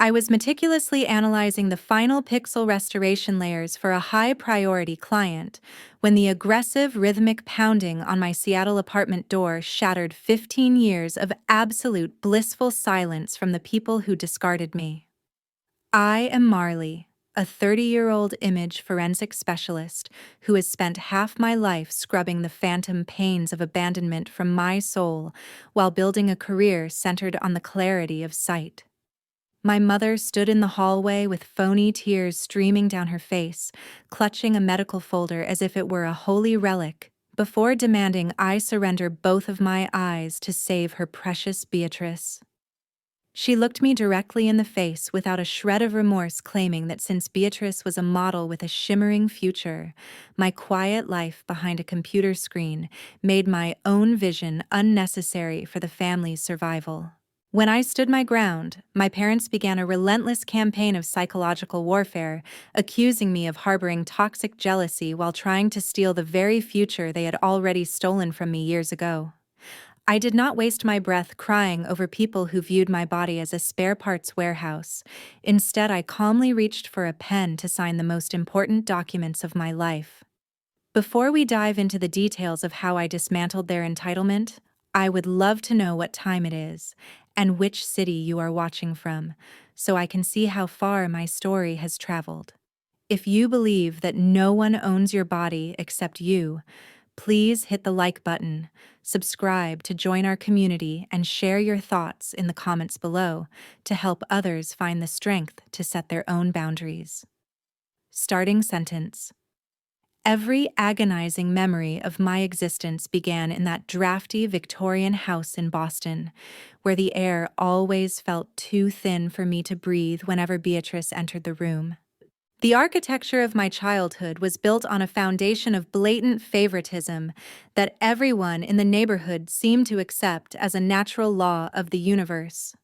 I was meticulously analyzing the final pixel restoration layers for a high-priority client when the aggressive rhythmic pounding on my Seattle apartment door shattered 15 years of absolute blissful silence from the people who discarded me. I am Marley, a 30-year-old image forensic specialist who has spent half my life scrubbing the phantom pains of abandonment from my soul while building a career centered on the clarity of sight. My mother stood in the hallway with phony tears streaming down her face, clutching a medical folder as if it were a holy relic, before demanding I surrender both of my eyes to save her precious Beatrice. She looked me directly in the face without a shred of remorse, claiming that since Beatrice was a model with a shimmering future, my quiet life behind a computer screen made my own vision unnecessary for the family's survival. When I stood my ground, my parents began a relentless campaign of psychological warfare, accusing me of harboring toxic jealousy while trying to steal the very future they had already stolen from me years ago. I did not waste my breath crying over people who viewed my body as a spare parts warehouse. Instead, I calmly reached for a pen to sign the most important documents of my life. Before we dive into the details of how I dismantled their entitlement, I would love to know what time it is and which city you are watching from, so I can see how far my story has traveled. If you believe that no one owns your body except you, please hit the like button, subscribe to join our community, and share your thoughts in the comments below to help others find the strength to set their own boundaries. Starting sentence. Every agonizing memory of my existence began in that drafty Victorian house in Boston, where the air always felt too thin for me to breathe whenever Beatrice entered the room. The architecture of my childhood was built on a foundation of blatant favoritism that everyone in the neighborhood seemed to accept as a natural law of the universe.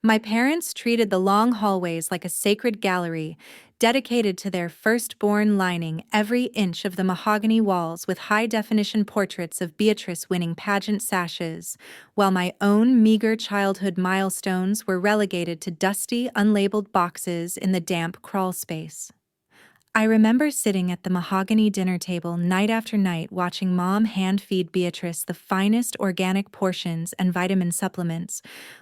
My parents treated the long hallways like a sacred gallery, dedicated to their firstborn, lining every inch of the mahogany walls with high-definition portraits of Beatrice winning pageant sashes, while my own meager childhood milestones were relegated to dusty, unlabeled boxes in the damp crawl space. I remember sitting at the mahogany dinner table night after night watching Mom hand-feed Beatrice the finest organic portions and vitamin supplements,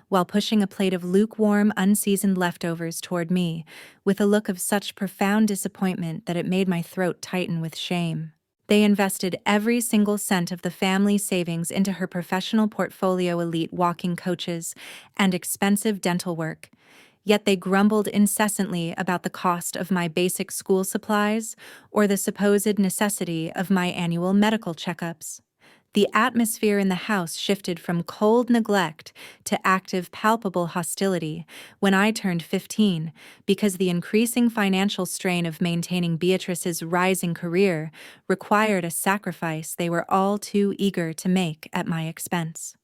while pushing a plate of lukewarm, unseasoned leftovers toward me, with a look of such profound disappointment that it made my throat tighten with shame. They invested every single cent of the family savings into her professional portfolio, elite walking coaches, and expensive dental work. Yet they grumbled incessantly about the cost of my basic school supplies or the supposed necessity of my annual medical checkups. The atmosphere in the house shifted from cold neglect to active, palpable hostility when I turned 15, because the increasing financial strain of maintaining Beatrice's rising career required a sacrifice they were all too eager to make at my expense.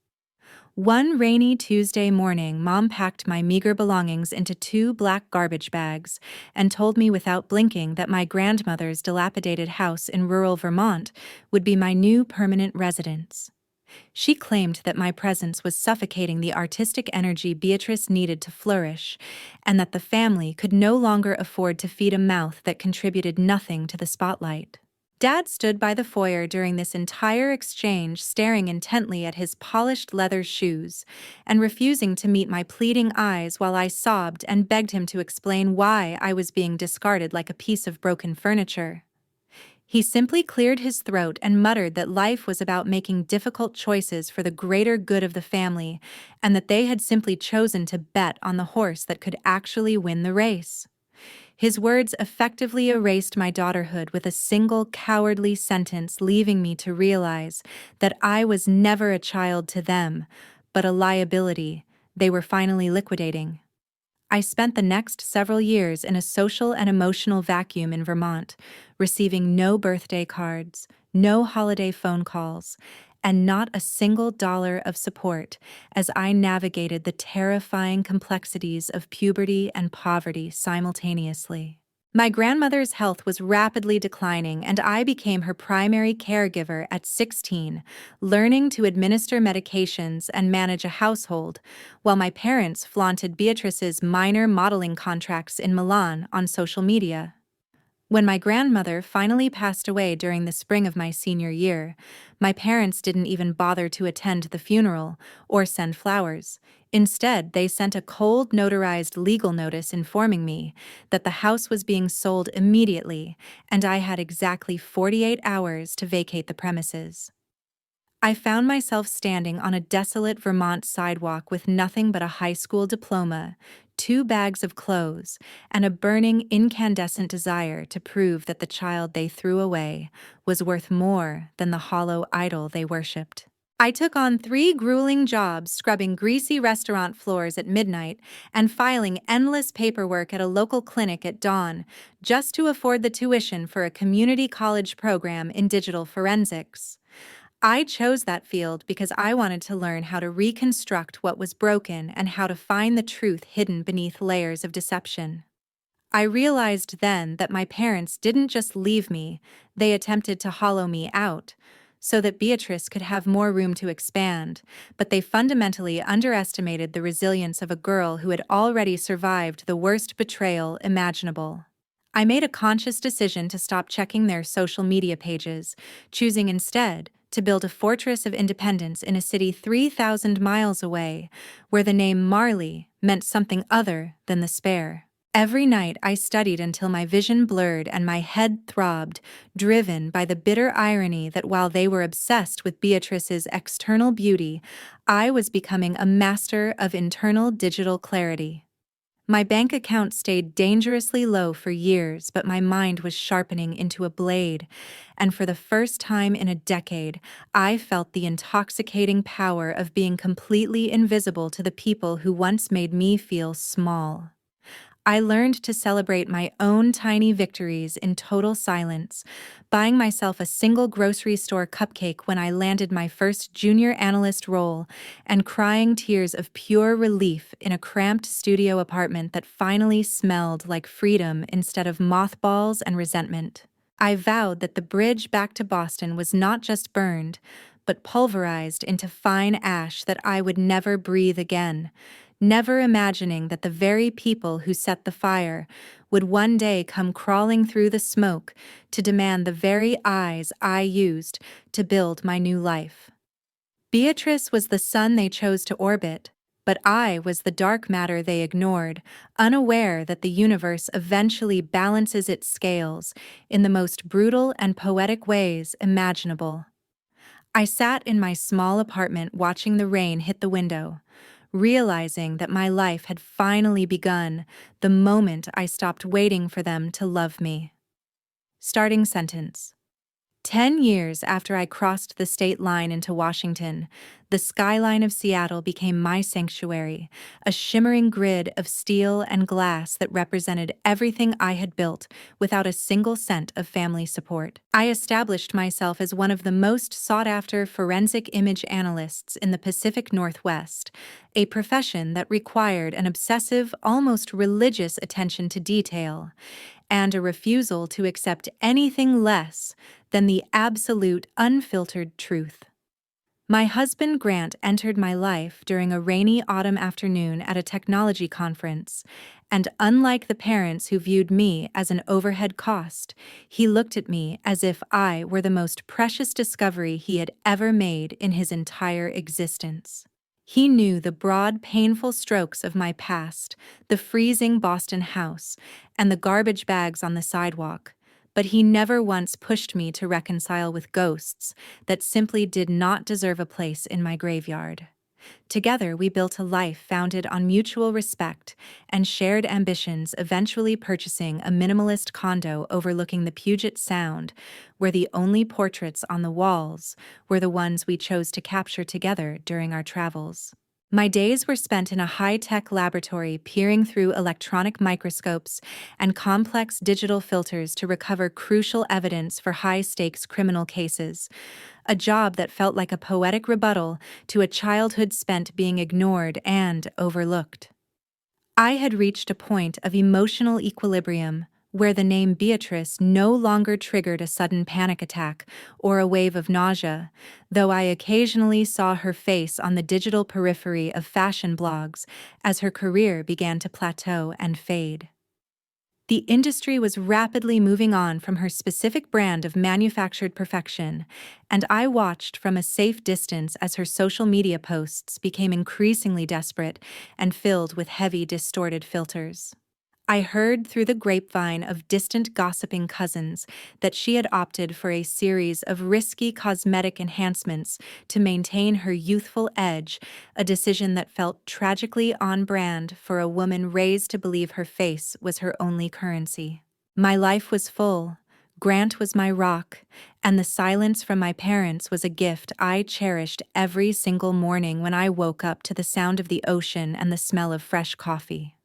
One rainy Tuesday morning, Mom packed my meager belongings into 2 black garbage bags and told me without blinking that my grandmother's dilapidated house in rural Vermont would be my new permanent residence. She claimed that my presence was suffocating the artistic energy Beatrice needed to flourish, and that the family could no longer afford to feed a mouth that contributed nothing to the spotlight. Dad stood by the foyer during this entire exchange, staring intently at his polished leather shoes and refusing to meet my pleading eyes while I sobbed and begged him to explain why I was being discarded like a piece of broken furniture. He simply cleared his throat and muttered that life was about making difficult choices for the greater good of the family, and that they had simply chosen to bet on the horse that could actually win the race. His words effectively erased my daughterhood with a single cowardly sentence, leaving me to realize that I was never a child to them, but a liability they were finally liquidating. I spent the next several years in a social and emotional vacuum in Vermont, receiving no birthday cards, no holiday phone calls, and not a single dollar of support as I navigated the terrifying complexities of puberty and poverty simultaneously. My grandmother's health was rapidly declining, and I became her primary caregiver at 16, learning to administer medications and manage a household, while my parents flaunted Beatrice's minor modeling contracts in Milan on social media. When my grandmother finally passed away during the spring of my senior year, my parents didn't even bother to attend the funeral or send flowers. Instead, they sent a cold, notarized legal notice informing me that the house was being sold immediately and I had exactly 48 hours to vacate the premises. I found myself standing on a desolate Vermont sidewalk with nothing but a high school diploma, 2 bags of clothes, and a burning, incandescent desire to prove that the child they threw away was worth more than the hollow idol they worshipped. I took on 3 grueling jobs scrubbing greasy restaurant floors at midnight and filing endless paperwork at a local clinic at dawn just to afford the tuition for a community college program in digital forensics. I chose that field because I wanted to learn how to reconstruct what was broken and how to find the truth hidden beneath layers of deception. I realized then that my parents didn't just leave me, they attempted to hollow me out, so that Beatrice could have more room to expand, but they fundamentally underestimated the resilience of a girl who had already survived the worst betrayal imaginable. I made a conscious decision to stop checking their social media pages, choosing instead to build a fortress of independence in a city 3,000 miles away, where the name Marley meant something other than the spare. Every night I studied until my vision blurred and my head throbbed, driven by the bitter irony that while they were obsessed with Beatrice's external beauty, I was becoming a master of internal digital clarity. My bank account stayed dangerously low for years, but my mind was sharpening into a blade, and for the first time in a decade, I felt the intoxicating power of being completely invisible to the people who once made me feel small. I learned to celebrate my own tiny victories in total silence, buying myself a single grocery store cupcake when I landed my first junior analyst role, and crying tears of pure relief in a cramped studio apartment that finally smelled like freedom instead of mothballs and resentment. I vowed that the bridge back to Boston was not just burned, but pulverized into fine ash that I would never breathe again, never imagining that the very people who set the fire would one day come crawling through the smoke to demand the very eyes I used to build my new life. Beatrice was the sun they chose to orbit, but I was the dark matter they ignored, unaware that the universe eventually balances its scales in the most brutal and poetic ways imaginable. I sat in my small apartment watching the rain hit the window, realizing that my life had finally begun the moment I stopped waiting for them to love me. Starting sentence. 10 years after I crossed the state line into Washington, the skyline of Seattle became my sanctuary, a shimmering grid of steel and glass that represented everything I had built without a single cent of family support. I established myself as one of the most sought-after forensic image analysts in the Pacific Northwest, a profession that required an obsessive, almost religious attention to detail, and a refusal to accept anything less than the absolute, unfiltered truth. My husband Grant entered my life during a rainy autumn afternoon at a technology conference, and unlike the parents who viewed me as an overhead cost, he looked at me as if I were the most precious discovery he had ever made in his entire existence. He knew the broad, painful strokes of my past, the freezing Boston house, and the garbage bags on the sidewalk, but he never once pushed me to reconcile with ghosts that simply did not deserve a place in my graveyard. Together, we built a life founded on mutual respect and shared ambitions, eventually purchasing a minimalist condo overlooking the Puget Sound, where the only portraits on the walls were the ones we chose to capture together during our travels. My days were spent in a high-tech laboratory peering through electronic microscopes and complex digital filters to recover crucial evidence for high-stakes criminal cases, a job that felt like a poetic rebuttal to a childhood spent being ignored and overlooked. I had reached a point of emotional equilibrium where the name Beatrice no longer triggered a sudden panic attack or a wave of nausea, though I occasionally saw her face on the digital periphery of fashion blogs as her career began to plateau and fade. The industry was rapidly moving on from her specific brand of manufactured perfection, and I watched from a safe distance as her social media posts became increasingly desperate and filled with heavy, distorted filters. I heard through the grapevine of distant gossiping cousins that she had opted for a series of risky cosmetic enhancements to maintain her youthful edge, a decision that felt tragically on brand for a woman raised to believe her face was her only currency. My life was full. Grant was my rock, and the silence from my parents was a gift I cherished every single morning when I woke up to the sound of the ocean and the smell of fresh coffee.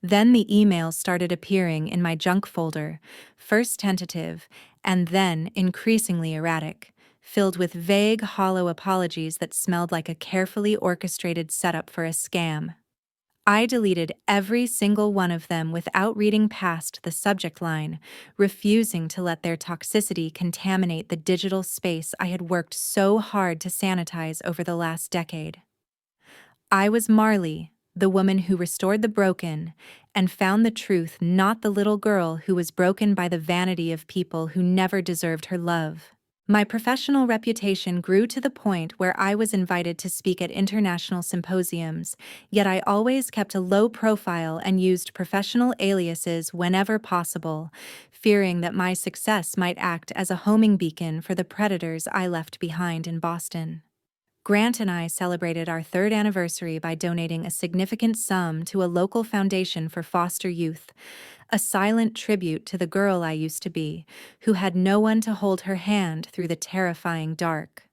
Then the emails started appearing in my junk folder, first tentative, and then increasingly erratic, filled with vague, hollow apologies that smelled like a carefully orchestrated setup for a scam. I deleted every single one of them without reading past the subject line, refusing to let their toxicity contaminate the digital space I had worked so hard to sanitize over the last decade. I was Marley, the woman who restored the broken and found the truth, not the little girl who was broken by the vanity of people who never deserved her love. My professional reputation grew to the point where I was invited to speak at international symposiums, yet I always kept a low profile and used professional aliases whenever possible, fearing that my success might act as a homing beacon for the predators I left behind in Boston. Grant and I celebrated our third anniversary by donating a significant sum to a local foundation for foster youth, a silent tribute to the girl I used to be, who had no one to hold her hand through the terrifying dark.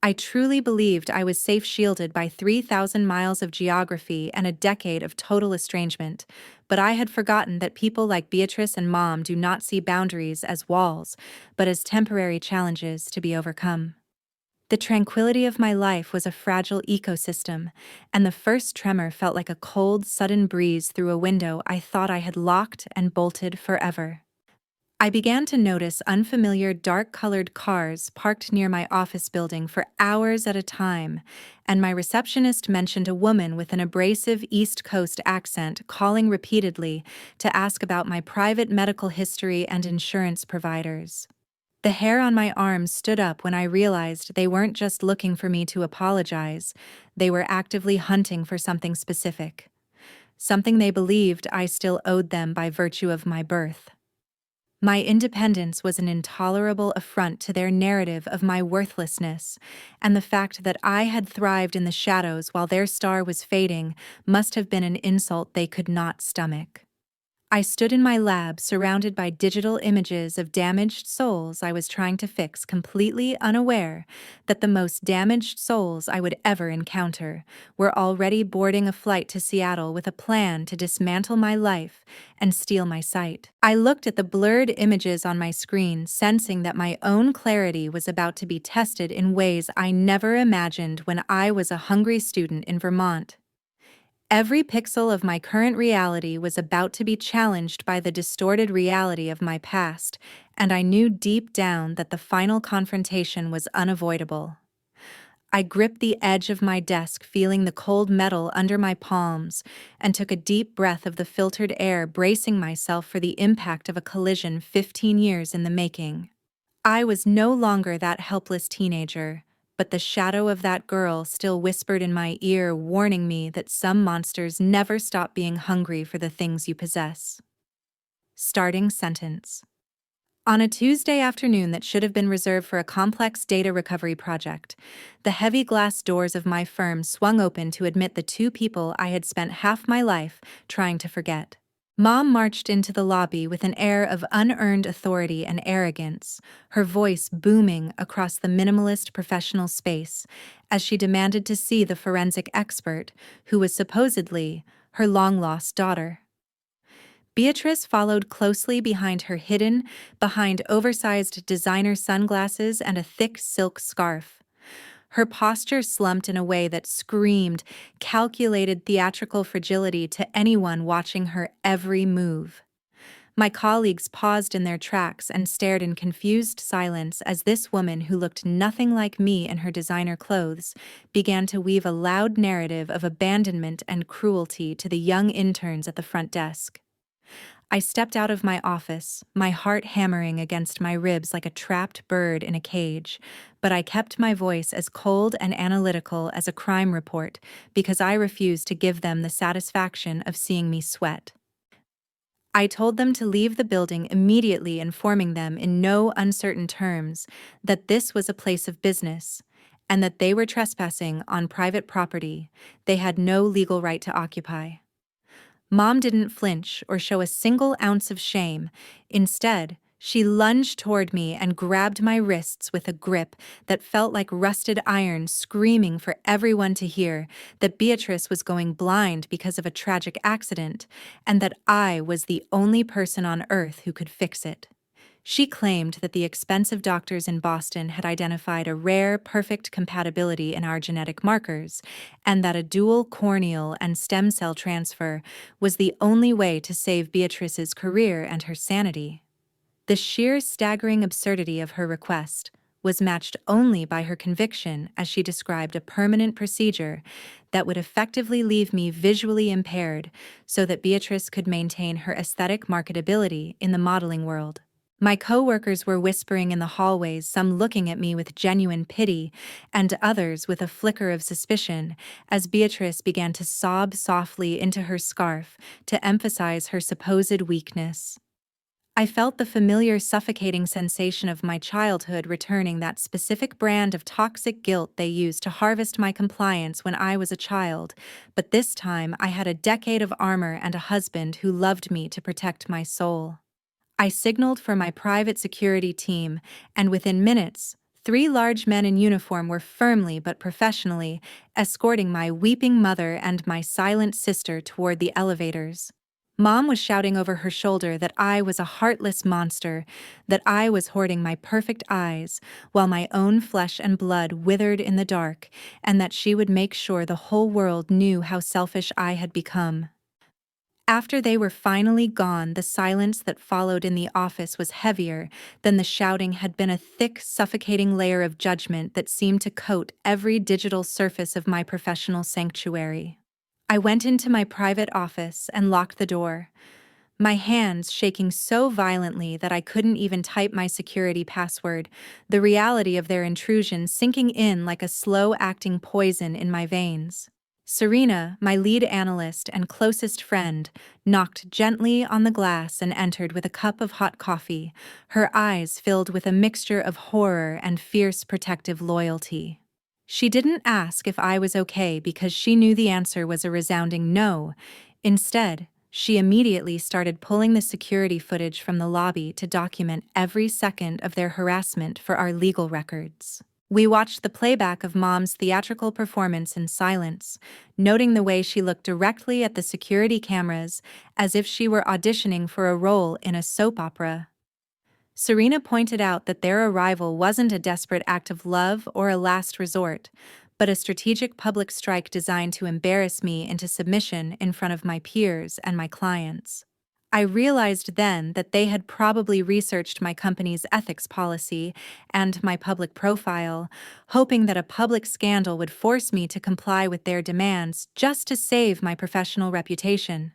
I truly believed I was safe shielded by 3,000 miles of geography and a decade of total estrangement, but I had forgotten that people like Beatrice and Mom do not see boundaries as walls, but as temporary challenges to be overcome. The tranquility of my life was a fragile ecosystem, and the first tremor felt like a cold, sudden breeze through a window I thought I had locked and bolted forever. I began to notice unfamiliar dark-colored cars parked near my office building for hours at a time, and my receptionist mentioned a woman with an abrasive East Coast accent calling repeatedly to ask about my private medical history and insurance providers. The hair on my arms stood up when I realized they weren't just looking for me to apologize, they were actively hunting for something specific. Something they believed I still owed them by virtue of my birth. My independence was an intolerable affront to their narrative of my worthlessness, and the fact that I had thrived in the shadows while their star was fading must have been an insult they could not stomach. I stood in my lab surrounded by digital images of damaged souls I was trying to fix, completely unaware that the most damaged souls I would ever encounter were already boarding a flight to Seattle with a plan to dismantle my life and steal my sight. I looked at the blurred images on my screen, sensing that my own clarity was about to be tested in ways I never imagined when I was a hungry student in Vermont. Every pixel of my current reality was about to be challenged by the distorted reality of my past, and I knew deep down that the final confrontation was unavoidable. I gripped the edge of my desk, feeling the cold metal under my palms, and took a deep breath of the filtered air, bracing myself for the impact of a collision 15 years in the making. I was no longer that helpless teenager, but the shadow of that girl still whispered in my ear, warning me that some monsters never stop being hungry for the things you possess. Starting sentence. On a Tuesday afternoon that should have been reserved for a complex data recovery project, the heavy glass doors of my firm swung open to admit the two people I had spent half my life trying to forget. Mom marched into the lobby with an air of unearned authority and arrogance, her voice booming across the minimalist professional space as she demanded to see the forensic expert who was supposedly her long-lost daughter. Beatrice followed closely behind her, hidden behind oversized designer sunglasses and a thick silk scarf. Her posture slumped in a way that screamed calculated theatrical fragility to anyone watching her every move. My colleagues paused in their tracks and stared in confused silence as this woman, who looked nothing like me in her designer clothes, began to weave a loud narrative of abandonment and cruelty to the young interns at the front desk. I stepped out of my office, my heart hammering against my ribs like a trapped bird in a cage, but I kept my voice as cold and analytical as a crime report because I refused to give them the satisfaction of seeing me sweat. I told them to leave the building immediately, informing them in no uncertain terms that this was a place of business and that they were trespassing on private property they had no legal right to occupy. Mom didn't flinch or show a single ounce of shame. Instead, she lunged toward me and grabbed my wrists with a grip that felt like rusted iron, screaming for everyone to hear that Beatrice was going blind because of a tragic accident, and that I was the only person on Earth who could fix it. She claimed that the expensive doctors in Boston had identified a rare, perfect compatibility in our genetic markers, and that a dual corneal and stem cell transfer was the only way to save Beatrice's career and her sanity. The sheer staggering absurdity of her request was matched only by her conviction as she described a permanent procedure that would effectively leave me visually impaired so that Beatrice could maintain her aesthetic marketability in the modeling world. My coworkers were whispering in the hallways, some looking at me with genuine pity, and others with a flicker of suspicion, as Beatrice began to sob softly into her scarf to emphasize her supposed weakness. I felt the familiar suffocating sensation of my childhood returning, that specific brand of toxic guilt they used to harvest my compliance when I was a child, but this time I had a decade of armor and a husband who loved me to protect my soul. I signaled for my private security team, and within minutes, 3 large men in uniform were firmly but professionally escorting my weeping mother and my silent sister toward the elevators. Mom was shouting over her shoulder that I was a heartless monster, that I was hoarding my perfect eyes, while my own flesh and blood withered in the dark, and that she would make sure the whole world knew how selfish I had become. After they were finally gone, the silence that followed in the office was heavier than the shouting, had been a thick, suffocating layer of judgment that seemed to coat every digital surface of my professional sanctuary. I went into my private office and locked the door, my hands shaking so violently that I couldn't even type my security password, the reality of their intrusion sinking in like a slow-acting poison in my veins. Serena, my lead analyst and closest friend, knocked gently on the glass and entered with a cup of hot coffee, her eyes filled with a mixture of horror and fierce protective loyalty. She didn't ask if I was okay because she knew the answer was a resounding no. Instead, she immediately started pulling the security footage from the lobby to document every second of their harassment for our legal records. We watched the playback of Mom's theatrical performance in silence, noting the way she looked directly at the security cameras as if she were auditioning for a role in a soap opera. Serena pointed out that their arrival wasn't a desperate act of love or a last resort, but a strategic public strike designed to embarrass me into submission in front of my peers and my clients. I realized then that they had probably researched my company's ethics policy and my public profile, hoping that a public scandal would force me to comply with their demands just to save my professional reputation.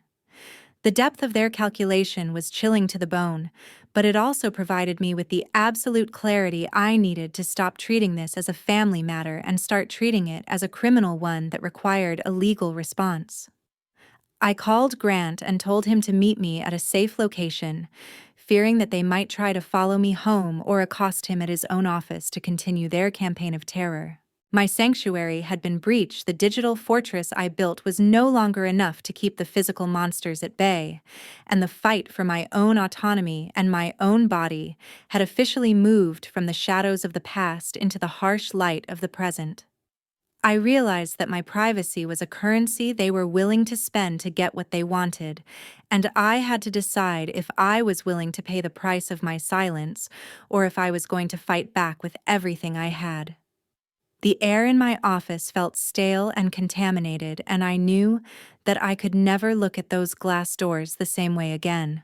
The depth of their calculation was chilling to the bone, but it also provided me with the absolute clarity I needed to stop treating this as a family matter and start treating it as a criminal one that required a legal response. I called Grant and told him to meet me at a safe location, fearing that they might try to follow me home or accost him at his own office to continue their campaign of terror. My sanctuary had been breached. The digital fortress I built was no longer enough to keep the physical monsters at bay, and the fight for my own autonomy and my own body had officially moved from the shadows of the past into the harsh light of the present. I realized that my privacy was a currency they were willing to spend to get what they wanted, and I had to decide if I was willing to pay the price of my silence or if I was going to fight back with everything I had. The air in my office felt stale and contaminated, and I knew that I could never look at those glass doors the same way again.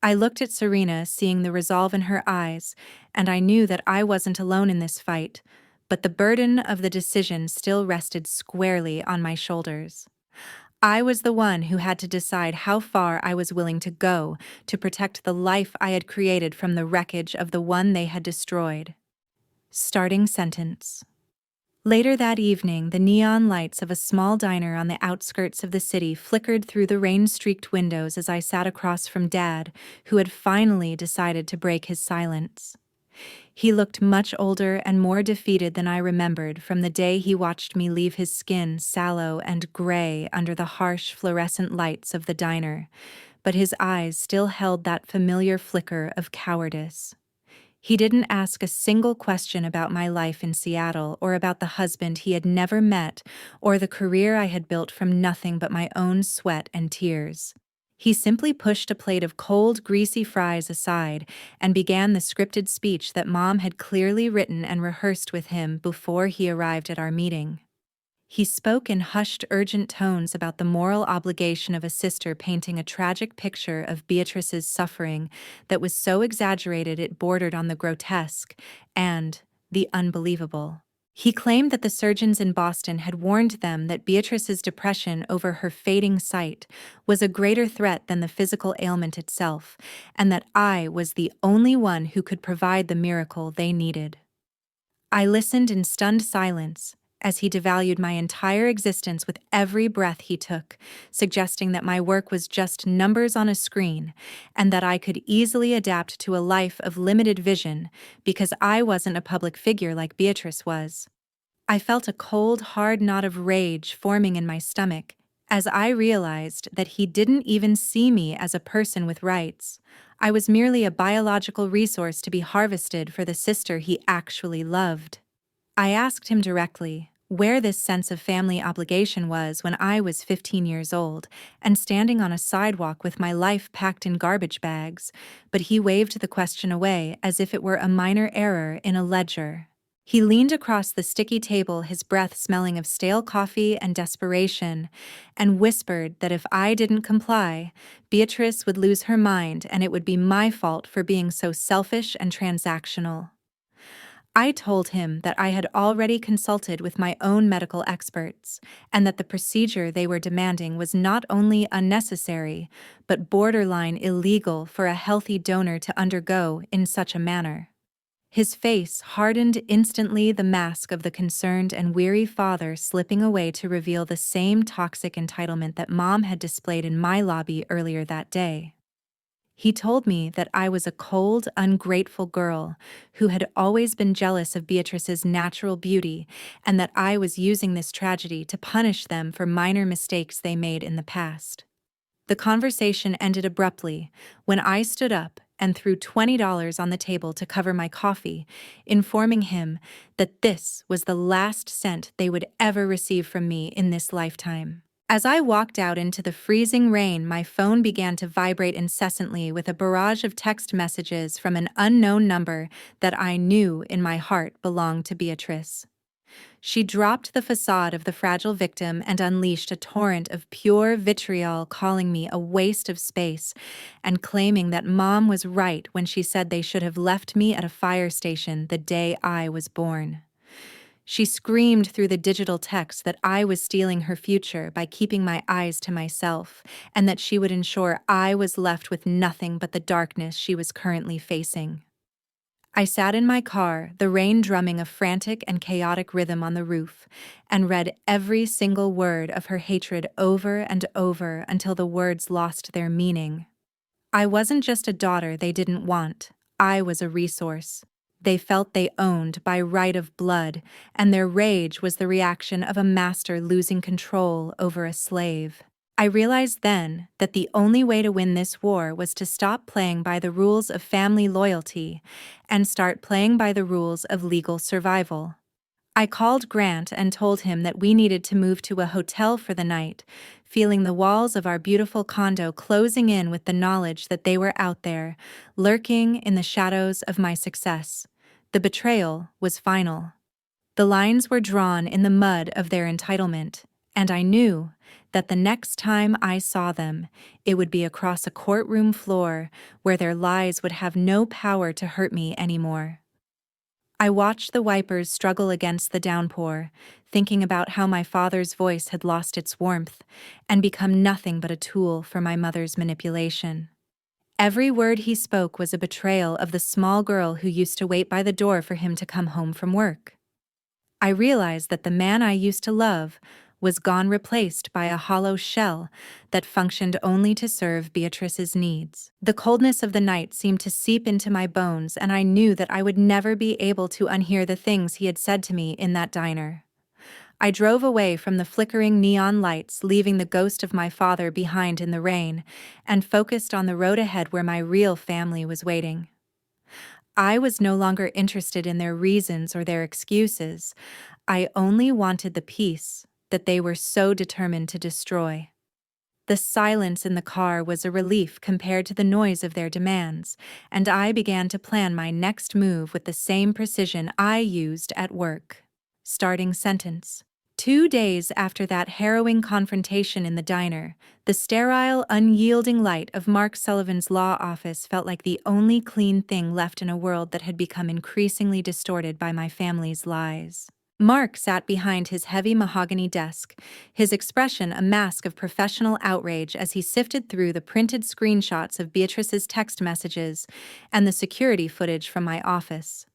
I looked at Serena, seeing the resolve in her eyes, and I knew that I wasn't alone in this fight, but the burden of the decision still rested squarely on my shoulders. I was the one who had to decide how far I was willing to go to protect the life I had created from the wreckage of the one they had destroyed. Starting sentence. Later that evening, the neon lights of a small diner on the outskirts of the city flickered through the rain-streaked windows as I sat across from Dad, who had finally decided to break his silence. He looked much older and more defeated than I remembered from the day he watched me leave his skin sallow and gray under the harsh fluorescent lights of the diner, but his eyes still held that familiar flicker of cowardice. He didn't ask a single question about my life in Seattle or about the husband he had never met or the career I had built from nothing but my own sweat and tears. He simply pushed a plate of cold, greasy fries aside and began the scripted speech that Mom had clearly written and rehearsed with him before he arrived at our meeting. He spoke in hushed, urgent tones about the moral obligation of a sister, painting a tragic picture of Beatrice's suffering that was so exaggerated it bordered on the grotesque and the unbelievable. He claimed that the surgeons in Boston had warned them that Beatrice's depression over her fading sight was a greater threat than the physical ailment itself, and that I was the only one who could provide the miracle they needed. I listened in stunned silence as he devalued my entire existence with every breath he took, suggesting that my work was just numbers on a screen and that I could easily adapt to a life of limited vision because I wasn't a public figure like Beatrice was. I felt a cold, hard knot of rage forming in my stomach as I realized that he didn't even see me as a person with rights. I was merely a biological resource to be harvested for the sister he actually loved. I asked him directly where this sense of family obligation was when I was 15 years old and standing on a sidewalk with my life packed in garbage bags, but he waved the question away as if it were a minor error in a ledger. He leaned across the sticky table, his breath smelling of stale coffee and desperation, and whispered that if I didn't comply, Beatrice would lose her mind and it would be my fault for being so selfish and transactional. I told him that I had already consulted with my own medical experts, and that the procedure they were demanding was not only unnecessary, but borderline illegal for a healthy donor to undergo in such a manner. His face hardened instantly, the mask of the concerned and weary father slipping away to reveal the same toxic entitlement that Mom had displayed in my lobby earlier that day. He told me that I was a cold, ungrateful girl who had always been jealous of Beatrice's natural beauty, and that I was using this tragedy to punish them for minor mistakes they made in the past. The conversation ended abruptly when I stood up and threw $20 on the table to cover my coffee, informing him that this was the last cent they would ever receive from me in this lifetime. As I walked out into the freezing rain, my phone began to vibrate incessantly with a barrage of text messages from an unknown number that I knew in my heart belonged to Beatrice. She dropped the facade of the fragile victim and unleashed a torrent of pure vitriol, calling me a waste of space and claiming that Mom was right when she said they should have left me at a fire station the day I was born. She screamed through the digital text that I was stealing her future by keeping my eyes to myself, and that she would ensure I was left with nothing but the darkness she was currently facing. I sat in my car, the rain drumming a frantic and chaotic rhythm on the roof, and read every single word of her hatred over and over until the words lost their meaning. I wasn't just a daughter they didn't want, I was a resource. They felt they owned by right of blood, and their rage was the reaction of a master losing control over a slave. I realized then that the only way to win this war was to stop playing by the rules of family loyalty and start playing by the rules of legal survival. I called Grant and told him that we needed to move to a hotel for the night, feeling the walls of our beautiful condo closing in with the knowledge that they were out there, lurking in the shadows of my success. The betrayal was final. The lines were drawn in the mud of their entitlement, and I knew that the next time I saw them, it would be across a courtroom floor where their lies would have no power to hurt me anymore. I watched the wipers struggle against the downpour, thinking about how my father's voice had lost its warmth and become nothing but a tool for my mother's manipulation. Every word he spoke was a betrayal of the small girl who used to wait by the door for him to come home from work. I realized that the man I used to love was gone, replaced by a hollow shell that functioned only to serve Beatrice's needs. The coldness of the night seemed to seep into my bones, and I knew that I would never be able to unhear the things he had said to me in that diner. I drove away from the flickering neon lights, leaving the ghost of my father behind in the rain, and focused on the road ahead where my real family was waiting. I was no longer interested in their reasons or their excuses. I only wanted the peace that they were so determined to destroy. The silence in the car was a relief compared to the noise of their demands, and I began to plan my next move with the same precision I used at work. Starting sentence. 2 days after that harrowing confrontation in the diner, the sterile, unyielding light of Mark Sullivan's law office felt like the only clean thing left in a world that had become increasingly distorted by my family's lies. Mark sat behind his heavy mahogany desk, his expression a mask of professional outrage as he sifted through the printed screenshots of Beatrice's text messages and the security footage from my office.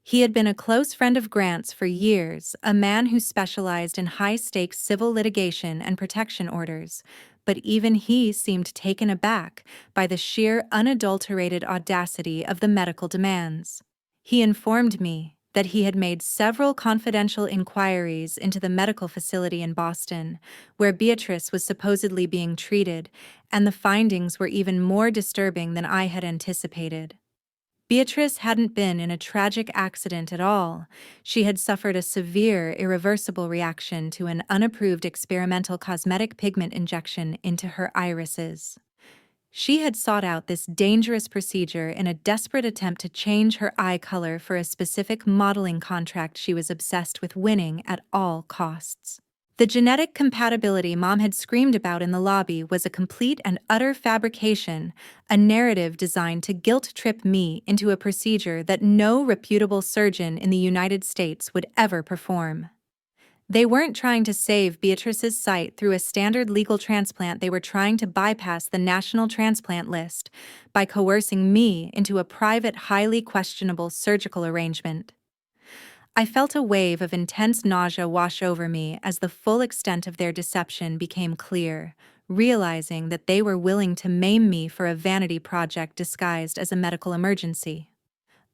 He had been a close friend of Grant's for years, a man who specialized in high-stakes civil litigation and protection orders, but even he seemed taken aback by the sheer unadulterated audacity of the medical demands. He informed me that he had made several confidential inquiries into the medical facility in Boston, where Beatrice was supposedly being treated, and the findings were even more disturbing than I had anticipated. Beatrice hadn't been in a tragic accident at all. She had suffered a severe, irreversible reaction to an unapproved experimental cosmetic pigment injection into her irises. She had sought out this dangerous procedure in a desperate attempt to change her eye color for a specific modeling contract she was obsessed with winning at all costs. The genetic compatibility Mom had screamed about in the lobby was a complete and utter fabrication, a narrative designed to guilt-trip me into a procedure that no reputable surgeon in the United States would ever perform. They weren't trying to save Beatrice's sight through a standard legal transplant. They were trying to bypass the national transplant list by coercing me into a private, highly questionable surgical arrangement. I felt a wave of intense nausea wash over me as the full extent of their deception became clear, realizing that they were willing to maim me for a vanity project disguised as a medical emergency.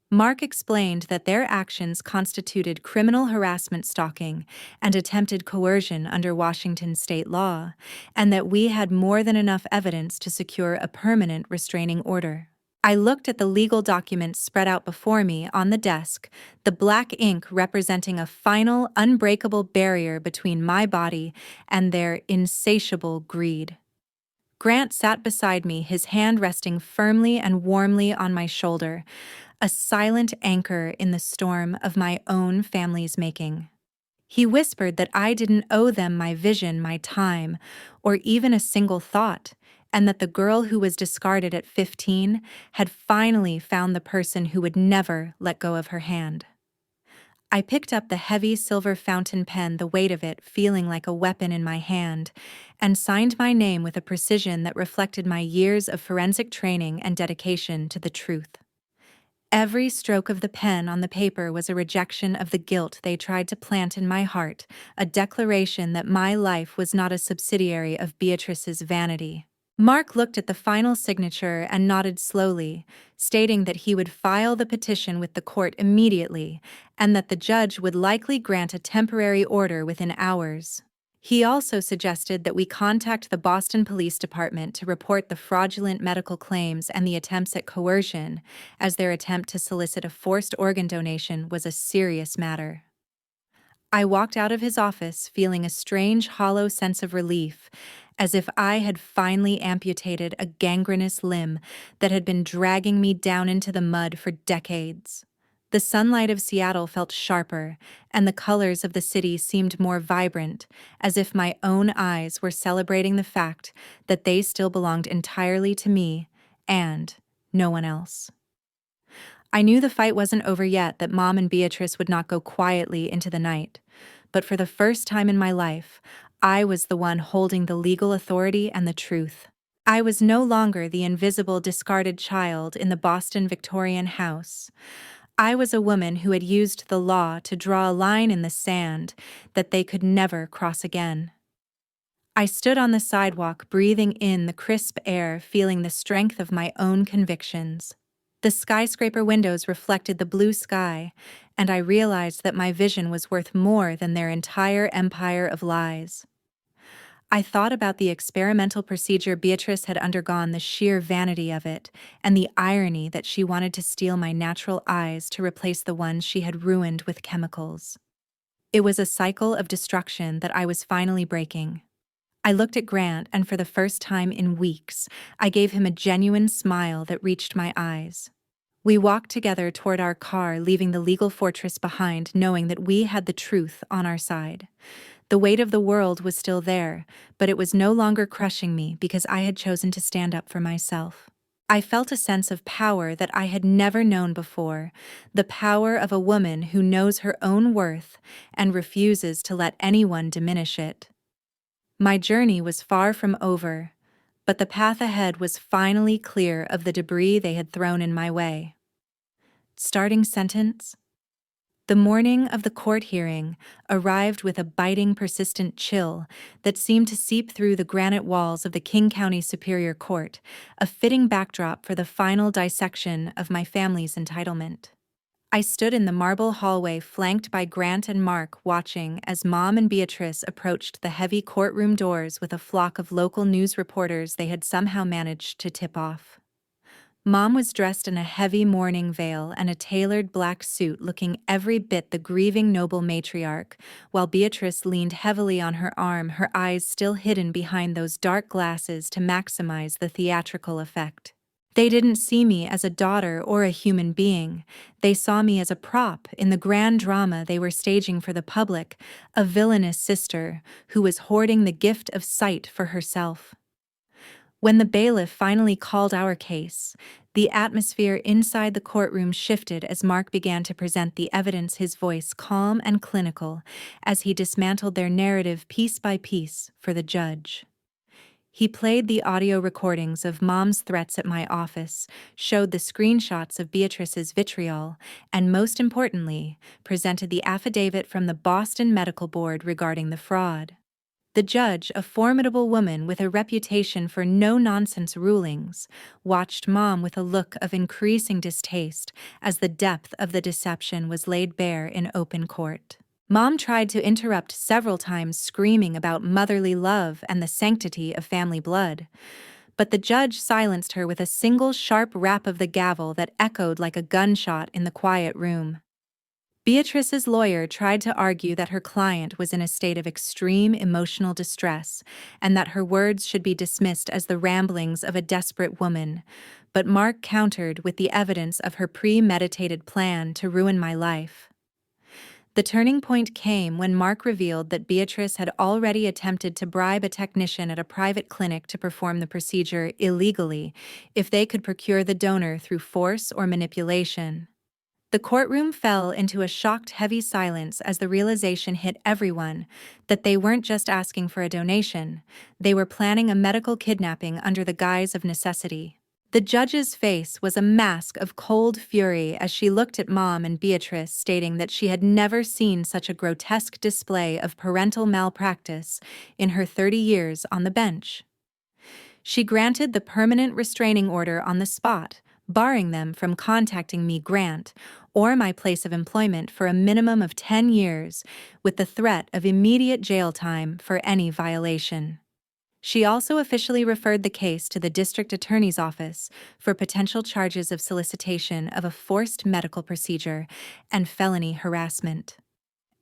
Mark explained that their actions constituted criminal harassment, stalking, and attempted coercion under Washington state law, and that we had more than enough evidence to secure a permanent restraining order. I looked at the legal documents spread out before me on the desk, the black ink representing a final, unbreakable barrier between my body and their insatiable greed. Grant sat beside me, his hand resting firmly and warmly on my shoulder, a silent anchor in the storm of my own family's making. He whispered that I didn't owe them my vision, my time, or even a single thought, and that the girl who was discarded at 15 had finally found the person who would never let go of her hand. I picked up the heavy silver fountain pen, the weight of it feeling like a weapon in my hand, and signed my name with a precision that reflected my years of forensic training and dedication to the truth. Every stroke of the pen on the paper was a rejection of the guilt they tried to plant in my heart, a declaration that my life was not a subsidiary of Beatrice's vanity. Mark looked at the final signature and nodded slowly, stating that he would file the petition with the court immediately, and that the judge would likely grant a temporary order within hours. He also suggested that we contact the Boston Police Department to report the fraudulent medical claims and the attempts at coercion, as their attempt to solicit a forced organ donation was a serious matter. I walked out of his office feeling a strange, hollow sense of relief, as if I had finally amputated a gangrenous limb that had been dragging me down into the mud for decades. The sunlight of Seattle felt sharper, and the colors of the city seemed more vibrant, as if my own eyes were celebrating the fact that they still belonged entirely to me and no one else. I knew the fight wasn't over yet, that Mom and Beatrice would not go quietly into the night. But for the first time in my life, I was the one holding the legal authority and the truth. I was no longer the invisible, discarded child in the Boston Victorian house. I was a woman who had used the law to draw a line in the sand that they could never cross again. I stood on the sidewalk, breathing in the crisp air, feeling the strength of my own convictions. The skyscraper windows reflected the blue sky, and I realized that my vision was worth more than their entire empire of lies. I thought about the experimental procedure Beatrice had undergone, the sheer vanity of it, and the irony that she wanted to steal my natural eyes to replace the ones she had ruined with chemicals. It was a cycle of destruction that I was finally breaking. I looked at Grant, and for the first time in weeks, I gave him a genuine smile that reached my eyes. We walked together toward our car, leaving the legal fortress behind, knowing that we had the truth on our side. The weight of the world was still there, but it was no longer crushing me because I had chosen to stand up for myself. I felt a sense of power that I had never known before, the power of a woman who knows her own worth and refuses to let anyone diminish it. My journey was far from over, but the path ahead was finally clear of the debris they had thrown in my way. Starting sentence. The morning of the court hearing arrived with a biting, persistent chill that seemed to seep through the granite walls of the King County Superior Court, a fitting backdrop for the final dissection of my family's entitlement. I stood in the marble hallway, flanked by Grant and Mark, watching as Mom and Beatrice approached the heavy courtroom doors with a flock of local news reporters they had somehow managed to tip off. Mom was dressed in a heavy mourning veil and a tailored black suit, looking every bit the grieving noble matriarch, while Beatrice leaned heavily on her arm, her eyes still hidden behind those dark glasses to maximize the theatrical effect. They didn't see me as a daughter or a human being. They saw me as a prop in the grand drama they were staging for the public, a villainous sister who was hoarding the gift of sight for herself. When the bailiff finally called our case, the atmosphere inside the courtroom shifted as Mark began to present the evidence, his voice calm and clinical as he dismantled their narrative piece by piece for the judge. He played the audio recordings of Mom's threats at my office, showed the screenshots of Beatrice's vitriol, and most importantly, presented the affidavit from the Boston Medical Board regarding the fraud. The judge, a formidable woman with a reputation for no-nonsense rulings, watched Mom with a look of increasing distaste as the depth of the deception was laid bare in open court. Mom tried to interrupt several times, screaming about motherly love and the sanctity of family blood, but the judge silenced her with a single sharp rap of the gavel that echoed like a gunshot in the quiet room. Beatrice's lawyer tried to argue that her client was in a state of extreme emotional distress and that her words should be dismissed as the ramblings of a desperate woman, but Mark countered with the evidence of her premeditated plan to ruin my life. The turning point came when Mark revealed that Beatrice had already attempted to bribe a technician at a private clinic to perform the procedure illegally if they could procure the donor through force or manipulation. The courtroom fell into a shocked, heavy silence as the realization hit everyone that they weren't just asking for a donation, they were planning a medical kidnapping under the guise of necessity. The judge's face was a mask of cold fury as she looked at Mom and Beatrice, stating that she had never seen such a grotesque display of parental malpractice in her 30 years on the bench. She granted the permanent restraining order on the spot, barring them from contacting me, Grant, or my place of employment for a minimum of 10 years, with the threat of immediate jail time for any violation. She also officially referred the case to the district attorney's office for potential charges of solicitation of a forced medical procedure and felony harassment.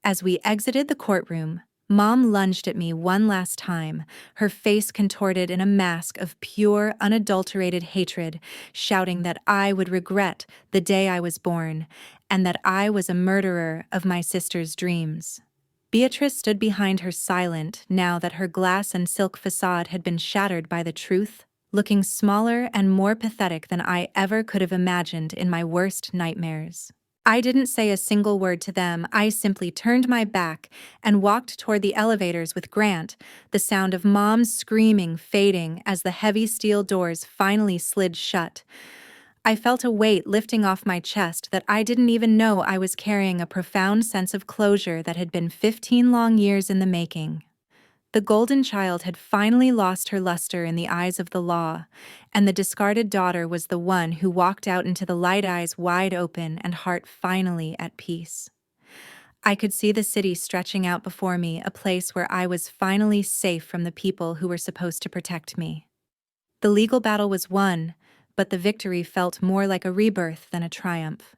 As we exited the courtroom, Mom lunged at me one last time, her face contorted in a mask of pure, unadulterated hatred, shouting that I would regret the day I was born, and that I was a murderer of my sister's dreams. Beatrice stood behind her silent, now that her glass and silk facade had been shattered by the truth, looking smaller and more pathetic than I ever could have imagined in my worst nightmares. I didn't say a single word to them. I simply turned my back and walked toward the elevators with Grant, the sound of Mom's screaming fading as the heavy steel doors finally slid shut. I felt a weight lifting off my chest that I didn't even know I was carrying, a profound sense of closure that had been 15 long years in the making. The golden child had finally lost her luster in the eyes of the law, and the discarded daughter was the one who walked out into the light, eyes wide open and heart finally at peace. I could see the city stretching out before me, a place where I was finally safe from the people who were supposed to protect me. The legal battle was won, but the victory felt more like a rebirth than a triumph.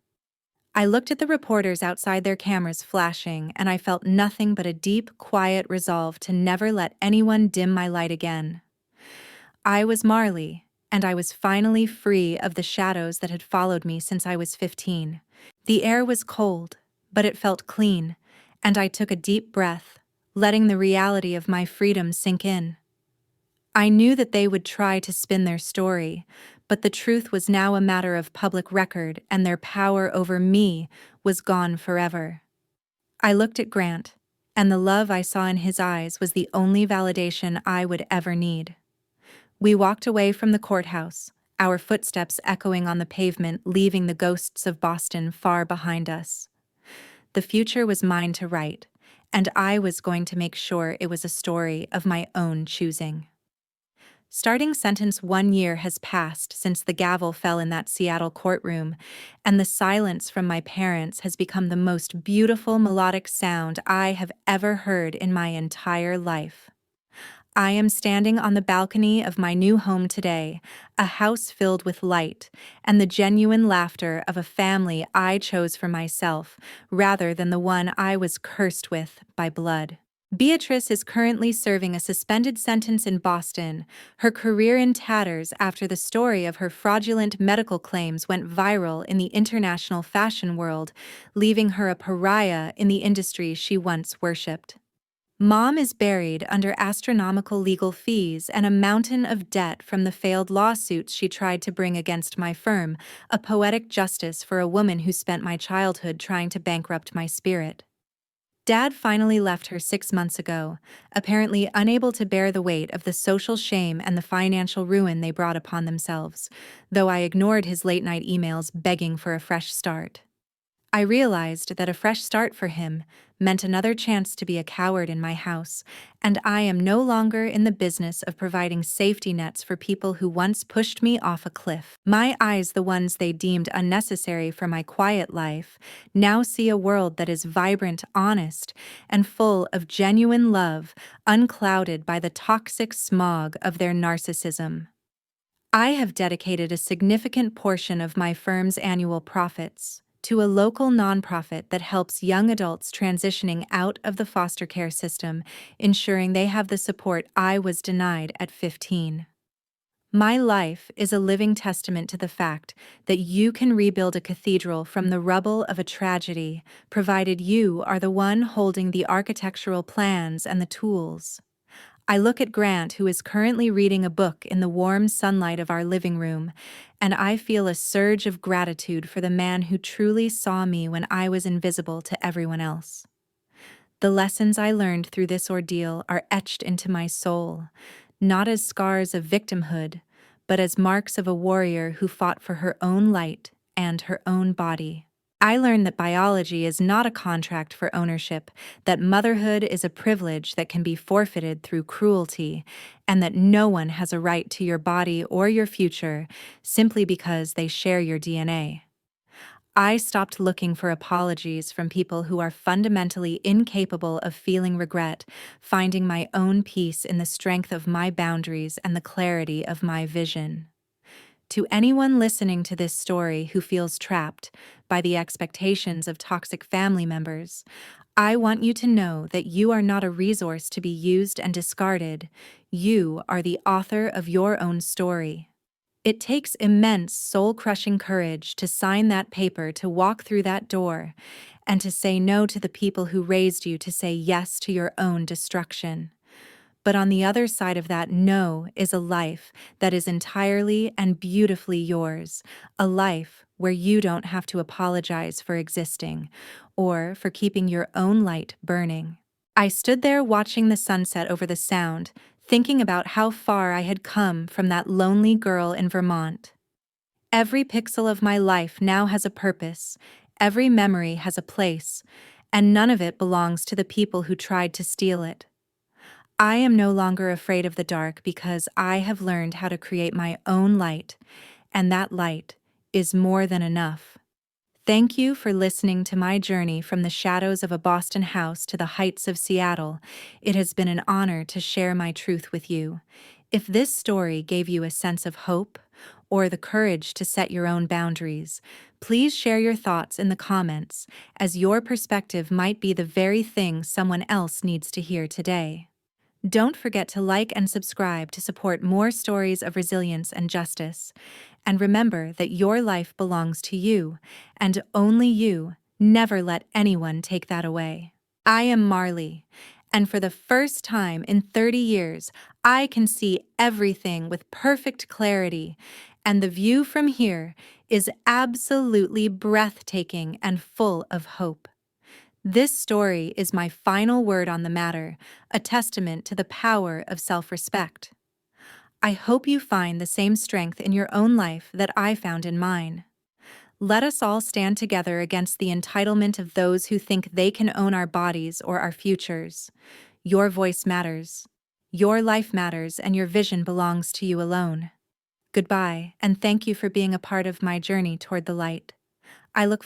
I looked at the reporters outside, their cameras flashing, and I felt nothing but a deep, quiet resolve to never let anyone dim my light again. I was Marley, and I was finally free of the shadows that had followed me since I was 15. The air was cold, but it felt clean, and I took a deep breath, letting the reality of my freedom sink in. I knew that they would try to spin their story, but the truth was now a matter of public record, and their power over me was gone forever. I looked at Grant, and the love I saw in his eyes was the only validation I would ever need. We walked away from the courthouse, our footsteps echoing on the pavement, leaving the ghosts of Boston far behind us. The future was mine to write, and I was going to make sure it was a story of my own choosing. Starting sentence, 1 year has passed since the gavel fell in that Seattle courtroom, and the silence from my parents has become the most beautiful melodic sound I have ever heard in my entire life. I am standing on the balcony of my new home today, a house filled with light and the genuine laughter of a family I chose for myself rather than the one I was cursed with by blood. Beatrice is currently serving a suspended sentence in Boston, her career in tatters after the story of her fraudulent medical claims went viral in the international fashion world, leaving her a pariah in the industry she once worshipped. Mom is buried under astronomical legal fees and a mountain of debt from the failed lawsuits she tried to bring against my firm, a poetic justice for a woman who spent my childhood trying to bankrupt my spirit. Dad finally left her 6 months ago, apparently unable to bear the weight of the social shame and the financial ruin they brought upon themselves, though I ignored his late-night emails begging for a fresh start. I realized that a fresh start for him meant another chance to be a coward in my house, and I am no longer in the business of providing safety nets for people who once pushed me off a cliff. My eyes, the ones they deemed unnecessary for my quiet life, now see a world that is vibrant, honest, and full of genuine love, unclouded by the toxic smog of their narcissism. I have dedicated a significant portion of my firm's annual profits to a local nonprofit that helps young adults transitioning out of the foster care system, ensuring they have the support I was denied at 15. My life is a living testament to the fact that you can rebuild a cathedral from the rubble of a tragedy, provided you are the one holding the architectural plans and the tools. I look at Grant, who is currently reading a book in the warm sunlight of our living room, and I feel a surge of gratitude for the man who truly saw me when I was invisible to everyone else. The lessons I learned through this ordeal are etched into my soul, not as scars of victimhood, but as marks of a warrior who fought for her own light and her own body. I learned that biology is not a contract for ownership, that motherhood is a privilege that can be forfeited through cruelty, and that no one has a right to your body or your future simply because they share your DNA. I stopped looking for apologies from people who are fundamentally incapable of feeling regret, finding my own peace in the strength of my boundaries and the clarity of my vision. To anyone listening to this story who feels trapped by the expectations of toxic family members, I want you to know that you are not a resource to be used and discarded. You are the author of your own story. It takes immense soul-crushing courage to sign that paper, to walk through that door, and to say no to the people who raised you, to say yes to your own destruction. But on the other side of that no is a life that is entirely and beautifully yours, a life where you don't have to apologize for existing or for keeping your own light burning. I stood there watching the sunset over the Sound, thinking about how far I had come from that lonely girl in Vermont. Every pixel of my life now has a purpose, every memory has a place, and none of it belongs to the people who tried to steal it. I am no longer afraid of the dark because I have learned how to create my own light, and that light is more than enough. Thank you for listening to my journey from the shadows of a Boston house to the heights of Seattle. It has been an honor to share my truth with you. If this story gave you a sense of hope or the courage to set your own boundaries, please share your thoughts in the comments, as your perspective might be the very thing someone else needs to hear today. Don't forget to like and subscribe to support more stories of resilience and justice. And remember that your life belongs to you, and only you. Never let anyone take that away. I am Marley, and for the first time in 30 years, I can see everything with perfect clarity, and the view from here is absolutely breathtaking and full of hope. This story is my final word on the matter, a testament to the power of self-respect. I hope you find the same strength in your own life that I found in mine. Let us all stand together against the entitlement of those who think they can own our bodies or our futures. Your voice matters. Your life matters, and your vision belongs to you alone. Goodbye, and thank you for being a part of my journey toward the light. I look